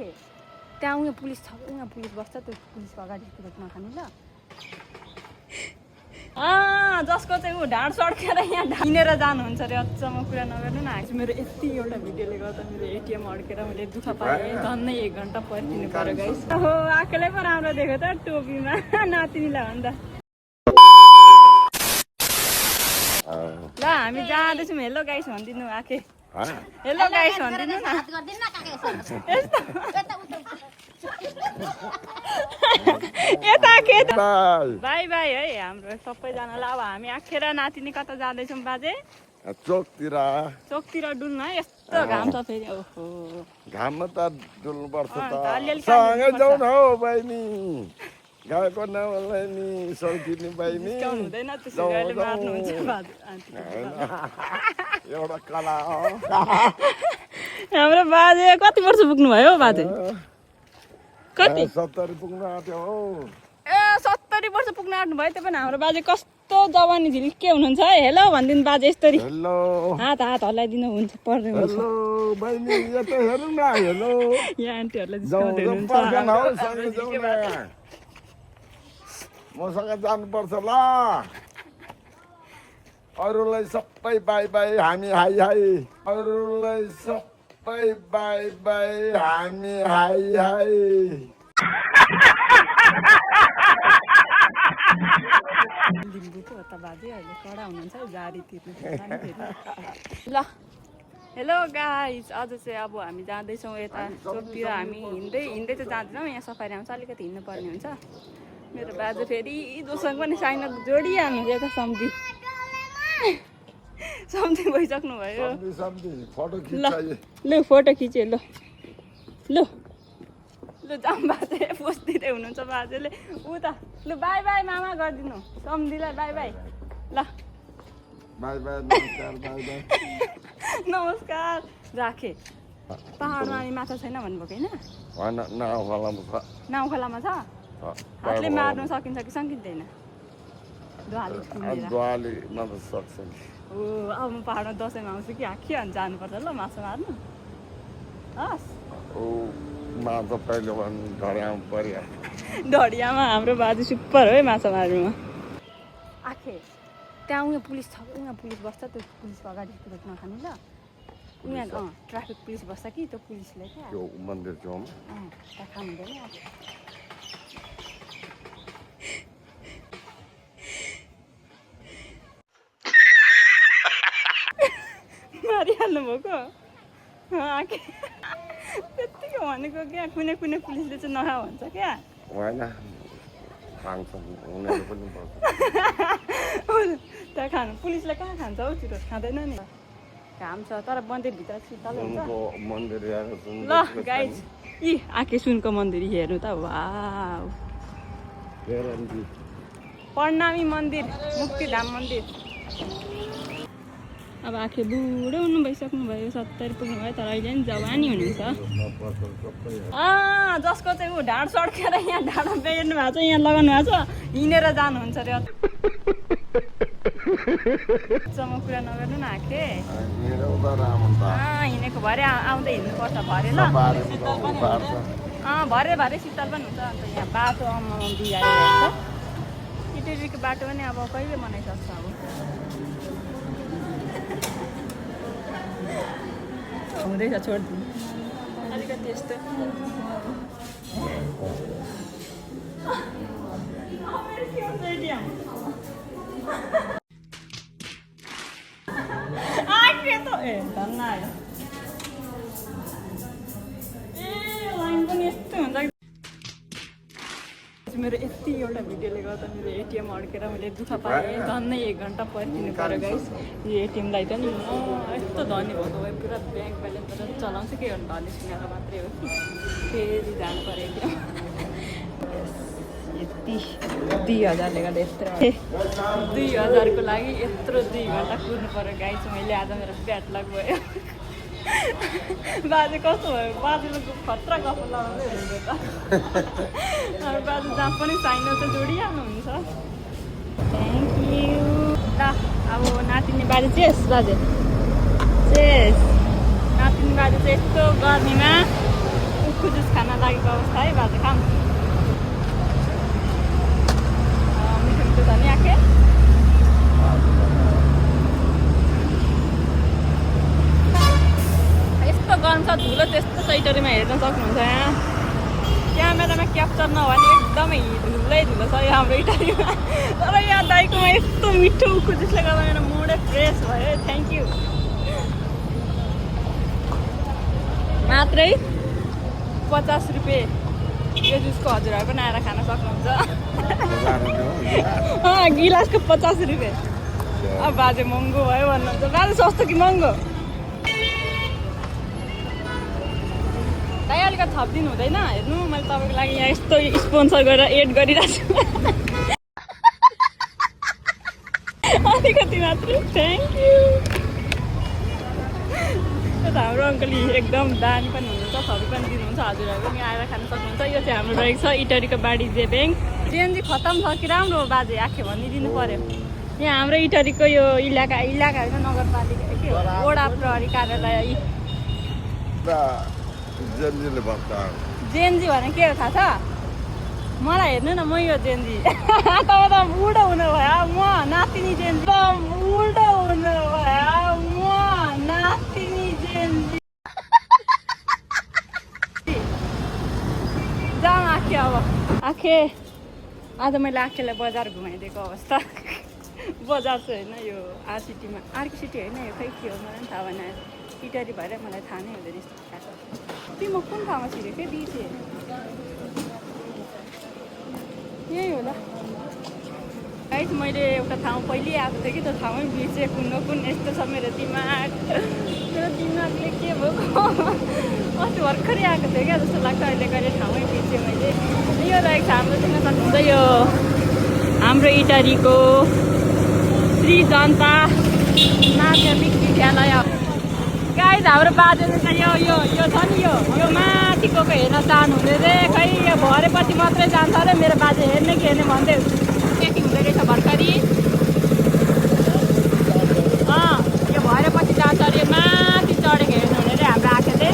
आखे त्यहाँ उहाँ पुलिस छ, उहाँ पुलिस बस्छ, त्यो पुलिसको अगाडितिर नखाने ल। जसको चाहिँ ऊ ढाड सड्केर यहाँ हिँडेर जानुहुन्छ अरे, अचम्म कुरा नगर्नु न। मेरो यति एउटा भिडियोले गर्दा मेरो एटिएम अड्केर मैले दुःख पाएँ, झन्नै 1 घन्टा पर्खिनु पर्यो गाइस। हो आकेलाई पो राम्रो देख्यो त टोपीमा नातिनीलाई भन्दा। ल हामी जाँदैछौँ, हेलो गाइस भनिदिनु आखे। हेलो गाइस भनिदिनु न। यता के बाई बाई है हाम्रो सबैजनालाई। अब हामी आखेर नातिनी कता जाँदैछौँ बाजे? चोकतिर डुल्न है, यस्तो घाम छ फेरि। ओहो घाममा त डुल्नु पर्छ त। अलिअलि सँगै जाउँ न हौ बहिनी, गएको नहोलाई नि सौकिनी बहिनी। हुँदैन त्यसरी, अहिले मार्नुहुन्छ बाजे एउटा कला हो। हाम्रो बाजे कति वर्ष पुग्नु भयो बाजे? कति? 70 पुग्नु आँट्यो हौ। ए 70 वर्ष पुग्नु आँट्नु भयो। त्यो पनि हाम्रो बाजे कस्तो जवानी झिल्के हुनुहुन्छ है। हेलो भनिदिनु बाजे यस्तरी। हेलो हात हल्लाइदिनु हुन्छ, पर्ने हुन्छ। हेलो बहिनी यता हेरौँ न। हेलो यहाँ आन्टीहरूलाई जाउँ डिस्काउन्ट जाउँ पर्दैन हौ, सँगै जाउँ न। मसँग जानुपर्छ ल। अरूलाई सबै बाई बाई, हामी हाई हाई। अरूलाई सबै बाई बाई, हामी हाई हाई। लिम्बूको त बाजे अहिले कडा हुनुहुन्छ है, जारी तिर्नु ल। हेलो गाइस, आज चाहिँ अब हामी जाँदैछौँ यता चोकतिर। हामी हिँड्दै हिँड्दै चाहिँ जाँदैनौँ, यहाँ सफारी आउँछ, अलिकति हिँड्नु पर्ने हुन्छ। मेरो बाजे फेरि जोसँग पनि साइन जोडिहाल्नु यता सम्झी सम्झी भइसक्नु भयो। ल लु फोटो खिच्यो। ल लु लु जाऊँ बाजे, पोस्दिँदै हुनुहुन्छ बाजेले उता। लु बाई बाई मामा गरिदिनु सम्झीलाई, बाई बाई। ल बाई बाई, नमस्कार बाई बाई। नमस्कार। राखे पहाडमा अनि माछा छैन भन्नुभएको होइन? नाउ खोलामा छ। हातले मार्नु सकिन्छ कि सकिँदैन? दुवालीमा त सक्छ नि। हो अब म पहाडमा दसैँमा आउँछु कि आखी अनि जानुपर्छ ल माछा मार्नु। हस् माछा पहिले ढडियामा परिहाल्यो। ढडियामा हाम्रो बाजे सुपर हो है माछा मार्नुमा। आखे त्यहाँ उहाँ पुलिस छ, उहाँ पुलिस बस्छ, त्यो पुलिसको अगाडितिर नखाने ल। उहाँ ट्राफिक पुलिस बस्छ कि त्यो पुलिसले क्या त्यो मन्दिर छेउमा त्यहाँ खानु हुँदैन। मारिहाल्नु भएको आखे त्यत्तिकै भनेको क्या। कुनै कुनै पुलिसले चाहिँ नखा भन्छ क्या। होइन खान्छ उनीहरू पनि पर्छ। त्यहाँ खानु पुलिसले कहाँ खान्छ हौ, छिटो खाँदैन नि। घाम छ तर मन्दिरभित्र शीतल हुन्छ। मन्दिर ल गाइस, यी आखे सुनको मन्दिर हेर्नु त। वाउ, प्रणामी मन्दिर, मुक्तिधाम मन्दिर। अब आखे बुढो हुनु भइसक्नु भयो, 70 पुग्नु भयो, तर अहिले पनि जवानी हुनुहुन्छ। जसको चाहिँ ऊ ढाड सड्केर यहाँ ढाडमा बेर्नु भएको छ, यहाँ लगाउनु भएको छ, हिँडेर जानुहुन्छ अरे। अचम्म कुरा नगर्नु न आखे। हिँडेको भरे आउँदै हिँड्नुपर्छ भरे ल। भरे भरे शीतल पनि हुन्छ। अन्त यहाँ बाटो बिगारेको छ, इटेरीको बाटो पनि अब कहिले बनाइसक्छ अब। हुँदैछ छोडिदिनु अलिकति यस्तो। ए धन्न आयो। ए लाइन पनि यस्तो हुन्छ। मेरो यति एउटा भिडियोले गर्दा मेरो एटिएम अड्केर मैले दुःख पाएँ, झन्नै 1 घन्टा पर्खिनु पर्यो गाइस। यो एटिएमलाई त नि म यस्तो धनी भएको भए पुरा ब्याङ्क ब्यालेन्सबाट चलाउँछु कि धनी सुनेर मात्रै हो कि फेरि जानु पऱ्यो एटिएम। यति 2000ले गर्दा यत्रो 2000को लागि यत्रो 2 घन्टा कुर्नु पऱ्यो गाइस। मैले आज मेरो ब्याट लक भयो। बाजे कस्तो भयो? बाजेले खतरा गफ लगाउँदै हुनुहुन्छ त। अब बाजे जहाँ पनि साइन त जोडिहाल्नुहुन्छ। Thank you. ल अब नातिनी बाजे चेस, बाजे चेस। नातिनी बाजे चाहिँ यस्तो गर्मीमा उखु जुस खान लागेको अवस्था है बाजे खाम मिठो मिठो छ नि आखे यस्तो गरम छ धुलो त्यस्तो छ इटरीमा हेर्न सक्नुहुन्छ यहाँ क्यामेरामा क्याप्चर नभए नि एकदमै धुलो छ यो हाम्रो इटरीमा तर यहाँ दाइकोमा यस्तो मिठो उखु जुसले गर्दा मेरो मुडै फ्रेस भयो थ्याङ्क यू मात्रै 50 रुपियाँ यो जुसको हजुरहरू पनि आएर खान सक्नुहुन्छ गिलासको 50 रुपियाँ अब बाजे महँगो भयो भन्नुहुन्छ बाजे सस्तो कि महँगो दाइ अलिकति थपिदिनु हुँदैन हेर्नु मैले तपाईँको लागि यहाँ यस्तो स्पोन्सर गरेर एड गरिरहेको छु अलिकति मात्रै थ्याङ्क यू हाम्रो अङ्कल एकदम दानी पनि हुनुहुन्छ थपी पनि दिनुहुन्छ हजुरहरू पनि आएर खान सक्नुहुन्छ यो चाहिँ हाम्रो रहेको छ इटरीको बाडी जेबेङ जेएनजी खत्तम छ कि राम्रो बाजे आखे भनिदिनु पर्यो यहाँ हाम्रो इटरीको यो इलाका होइन नगरपालिका के हो वडा प्रहरी कार्यालय जेएनजी भने के हो थाहा छ मलाई हेर्नु न म यो जेएनजी तपाईँ त बुढो हुनु भयो म नातिनी जेएनजी बुढो हुनु भयो म नातिनी जेएनजी जाऊँ आखे अब आखे आज मैले आखेलाई बजार घुमाइदिएको अवस्था बजार चाहिँ होइन यो आरसिटीमा अर्को सिटी होइन यो खै के हो मलाई पनि थाहा भएन इटरी भएर मलाई थाहा नै हुँदैन यस्तो खाएको कि म कुन ठाउँमा छिरेँ के बिर्सेँ यही होला गाइस मैले एउटा ठाउँ पहिले आएको थिएँ कि त्यो ठाउँमै बिर्सेँ कुन यस्तो छ मेरो दिमागले के भयो अस्ति भर्खरै आएको थियो क्या जस्तो लाग्छ अहिले गएर ठाउँमै बिर्सेँ मैले यो रहेको छ हाम्रो दिन सक्नुहुन्छ यो हाम्रो इटरीको श्री जनता माध्यमिक विद्यालय गाइस हाम्रो बाजेले त यो छ नि यो माथिको हेर्न चाहनुहुँदै थिएँ खै यो भरेपछि मात्रै जान्छ अरे मेरो बाजे हेर्ने कि हेर्ने भन्दै त्यति हुँदो रहेछ भर्खरी यो भरेपछि जान्छ अरे माथि चढेको हेर्नु हुने अरे हाम्रो आँखाले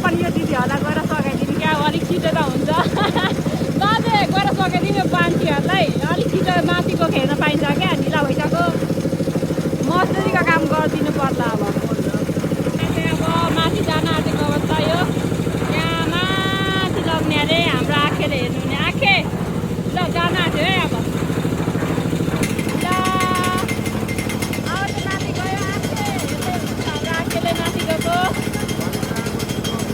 पनि यो दिदीहरूलाई गएर सघाइदिनु क्या अलिक छिटो त हुन्छ बाजे गएर सघाइदिनु यो पान्टीहरूलाई अलिक छिटो माथिको हेर्न पाइन्छ क्या ढिला भइसक्यो मजदुरीको काम गरिदिनु पर्ला अब माथि जान आँटेको अवस्था यो यहाँ माथि लग्ने अरे हाम्रो आँखेले हेर्नु हुने आँखे ल जान आँट्यो है अब माथि गयो आँखे हाम्रो आँखेले माथि गएको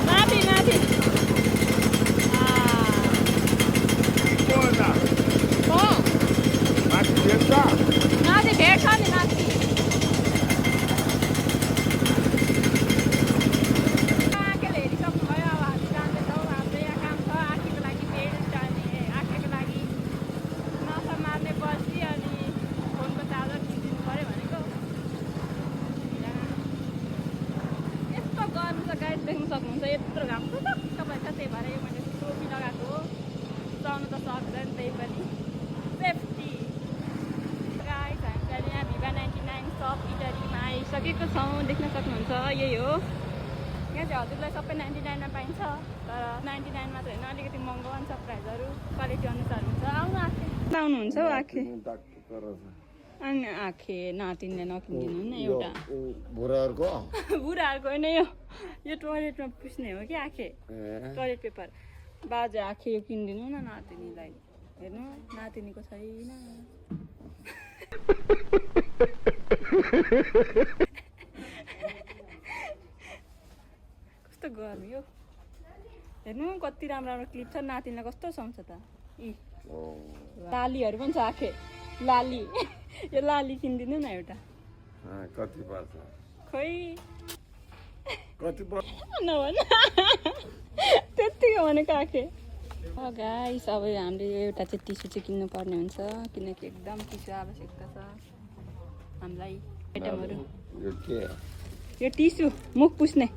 माथि माथि माथि भेट्छ नि माथि आँखेले हेरिसक्नुभयो अब हामी जाँदैछौँ हाम्रो यहाँ काम छ आँखीको लागि बेल्ट अनि आँखाको लागि नसा मार्ने बस्ती अनि फोनको चार्जर किनिदिनु पऱ्यो भनेको यस्तो गर्नु छ गाइड देख्न सक्नुहुन्छ यत्रो घाम टुक्क भएछ त्यही भएर मैले टोपी लगाएको हो चढ्नु त सक्दैन त्यही पनि सेफ्टी गाइस हामी अहिले यहाँ भिभा 99 सप इटरीमा आइसकेको छौँ देख्न सक्नुहुन्छ यही हो यहाँ चाहिँ हजुरलाई सबै 99 मा पाइन्छ तर 99 मात्र होइन अलिकति महँगो पनि छ प्राइजहरू क्वालिटी अनुसार हुन्छ आउनु आँखे आउनुहुन्छ हौ आँखे अनि आँखे नातिनले नकिनिदिनु न एउटा बुढाहरूको होइन यो टोइलेटमा पुस्ने हो कि आँखे टोइलेट पेपर बाजे आँखे यो किनिदिनु न नातिनीलाई हेर्नु नातिनीको छैन कस्तो गर्मी हो हेर्नु कति राम्रो राम्रो क्लिप छ नातिनीलाई कस्तो सुहाउँछ त यी लालीहरू पनि छ आँखे लाली यो लाली किनिदिनु न एउटा कति पर्छ खोइ कति पर्छ नभन त्यतिको भनेको आँखे गाइस अब हामीले एउटा चाहिँ टिस्यु चाहिँ किन्नु पर्ने हुन्छ किनकि एकदम टिस्यु आवश्यकता छ हामीलाई आइटमहरू यो टिस्यु मुख पुस्ने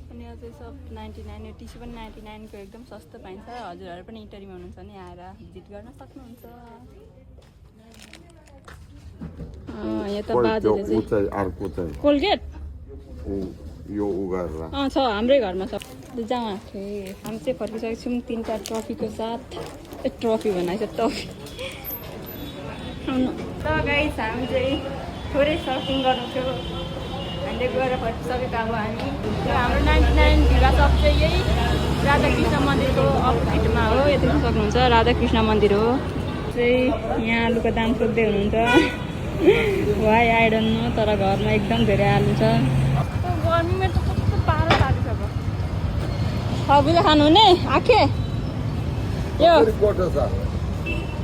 अनि अझै सब 99 यो टिस्यु पनि 99 को एकदम सस्तो पाइन्छ हजुरहरू पनि इटरीमा हुनुहुन्छ भने आएर भिजिट गर्न सक्नुहुन्छ यहाँ त खोइ त्यो बाजेले ऊ चाहिँ चाहिँ अर्को चाहिँ कोलगेट यो उ गरेर छ हाम्रै घरमा छ जाउँ आँखे हामी चाहिँ फर्किसकेको छौँ 3टा ट्रफीको साथ ट्रफी बनाएछ टफी त गाइस हामी चाहिँ थोरै सर्फिङ गर्नु थियो हामीले गएर फर्किसकेको अब हामी हाम्रो 99 भिगा सप चाहिँ यही राधाकृष्ण मन्दिरको अपोजिटमा हो यो देख्न सक्नुहुन्छ राधाकृष्ण मन्दिर हो चाहिँ यहाँ आलुको दाम सोध्दै हुनुहुन्छ वाइ आई डोन्ट नो तर घरमा एकदम धेरै आलु छ गर्मीमा त कस्तो पारो पारिसक्यो खरबुजा खानु हुने आखे यो कोटो छ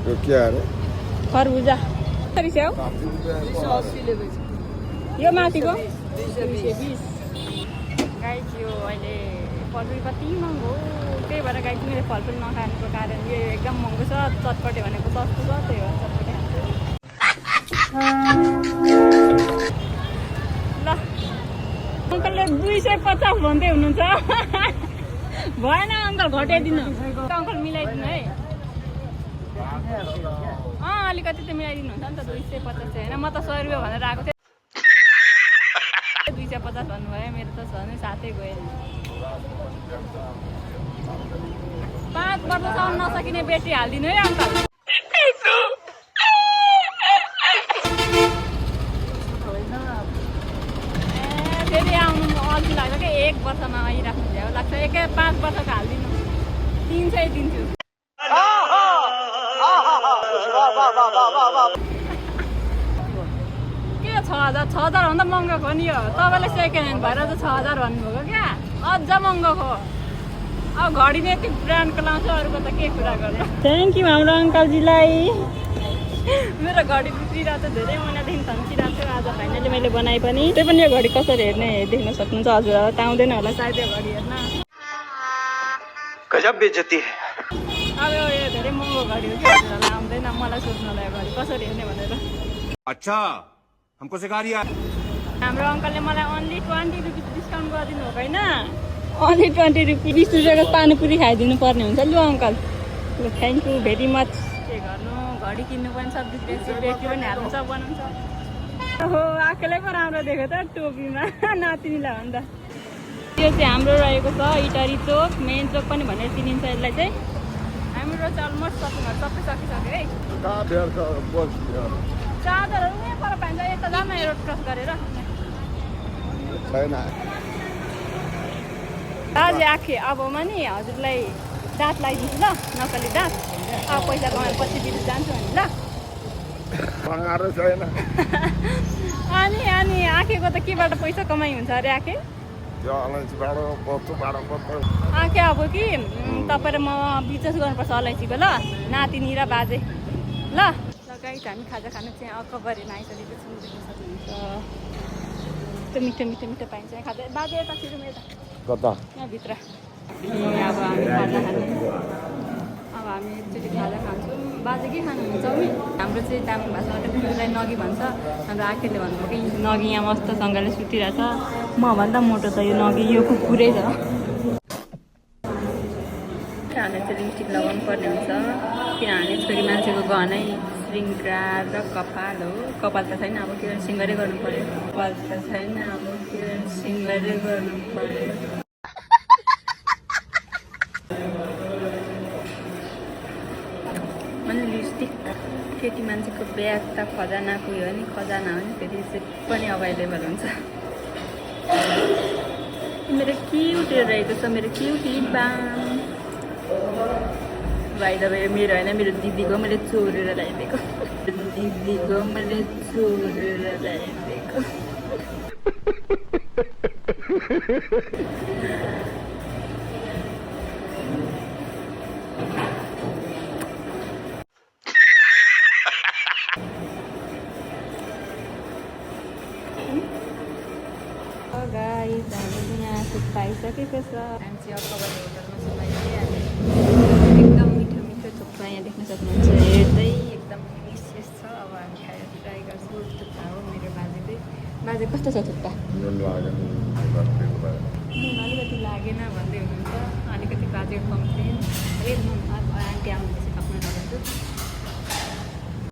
यो के अरे खरबुजा कसरी छ यो माथिको 220 गाइस यो अहिले फलफुल कति महँगो हो त्यही भएर गाइस मैले फलफुल नखानुको कारण यो एकदम महँगो छ चटपटे भनेको सस्तो छ त्यही भएर चटपटे खान्छु ल अङ्कलले 250 भन्दै हुनुहुन्छ भएन अङ्कल घटाइदिनु अङ्कल मिलाइदिनु है अलिकति त मिलाइदिनु हुन्छ नि त 250 चाहिँ होइन म त 100 रुपियाँ भनेर आएको थिएँ 250 भन्नुभयो मेरो त छ नि साथै गयो 5 वर्षसम्म नसकिने बेट्री हालिदिनु है अङ्कल फेरि आउनु अल्छी लाग्छ कि 1 वर्षमा आइराख्नु झ्याउ लाग्छ 5 वर्षको हालिदिनु 300 दिन्छु के 6000 भन्दा महँगो हो नि यो तपाईँले सेकेन्ड ह्यान्ड भएर चाहिँ 6000 भन्नुभएको क्या अझ महँगो हो अब घडी नै यति ब्रान्डको लाउँछ अरूको त के कुरा गर्नु थ्याङ्क यू हाम्रो अङ्कलजीलाई मेरो घडी बिग्रिरहेको छ धेरै महिनादेखि थन्किरहेको थियो आज फाइनली मैले बनाएँ पनि त्यही पनि यो घडी कसरी हेर्ने देख्न सक्नुहुन्छ हजुर त आउँदैन होला सायद यो घडी हेर्न गजब बेइज्जती है अब यो धेरै महँगो घडी हो कि हजुरहरूलाई आउँदैन मलाई सोध्नलाई घडी कसरी हेर्ने भनेर अच्छा हमको सिखा रिया हाम्रो अङ्कलले मलाई ओन्ली 20 रुपिस डिस्काउन्ट गरिदिनु हो होइन ओन्ली 20 रुपिस 20 रुपियाँको पानीपुरी खाइदिनु पर्ने हुन्छ लु अङ्कल ल थ्याङ्क यू भेरी मच के गर्नु घडी किन्नु पनि छ बेट्री पनि हाल्नु छ बनाउँछ ओहो आँखेलाई पो राम्रो देख्यो त टोपीमा नातिनीलाई भन्दा यो चाहिँ हाम्रो रहेको छ इटारी चोक मेन चोक पनि भनेर चिनिन्छ यसलाई चाहिँ हाम्रो चाहिँ अलमोस्ट सपिङहरू सबै सकिसक्यो है चार्जरहरू उहाँ पर पाइन्छ यता जान रोड क्रस गरेर छैन दाजु आखे अबमा नि हजुरलाई दाँत लगाइदिन्छु ल नकली दाँत अब पैसा कमाएर पछि दिनु जान्छु भने ल भँगारो छैन अनि आँखेको त केबाट पैसा कमाइ हुन्छ अरे आँखे आँखे अब कि तपाईँ र म बिजनेस गर्नुपर्छ अलैँचीको ल नातिनी र बाजे ल गाइस हामी खाजा खानु चाहिँ अकबरीमा आइसकेको छौँ देख्न सक्नुहुन्छ त्यो मिठो पाइन्छ खाजा बाजे यता छिटो यता कता यहाँभित्र अब हामी खाजा खानु अब हामी एकचोटि खाजा खान्छौँ बाजे के खानुहुन्छ नि हाम्रो चाहिँ तामाङ भाषाबाट कुकुरलाई नगी भन्छ हाम्रो आँखेले भन्नुभयो कि नगी यहाँ मस्तसँगले सुतिरहेछ मभन्दा मोटो छ यो नगी यो कुकुरै छ हामीले चाहिँ लिपस्टिक लगाउनु पर्ने हुन्छ किनभने छोरी मान्छेको गहनै श्रृङ्गार र कपाल हो कपाल त छैन अब के सिङ्गरै गर्नु पर्यो कपाल त छैन अब के सिङ्गरै गर्नु पर्यो अनि लिपस्टिक केटी मान्छेको ब्याग त खजानाको हो नि खजाना हो नि फेरि चाहिँ पनि अभाइलेबल हुन्छ मेरो क्युट रहेको छ मेरो क्युट लिप बाम भाइ त मेरो होइन मेरो दिदीको मैले चोरेर ल्याइदिएको दिदीको मैले चोरेर ल्याइदिएको गाइस हामीले यहाँ थुक्पा आइसकेको छ हामी चाहिँ अकबरी होटलमा सुनाइदिइहाल्यो एकदम मिठो थुक्पा यहाँ देख्न सक्नुहुन्छ हेर्दै एकदम विशेष छ अब हामी खाएर ट्राई गर्छौँ थुक्पा हो मेरो बाजे कस्तो छ थुक्पा अलिकति लागेन भन्दै हुनुहुन्छ अलिकति बाजेको कम्प्लेन आन्टी आउनुहुँदैछ खप्न नगर्छु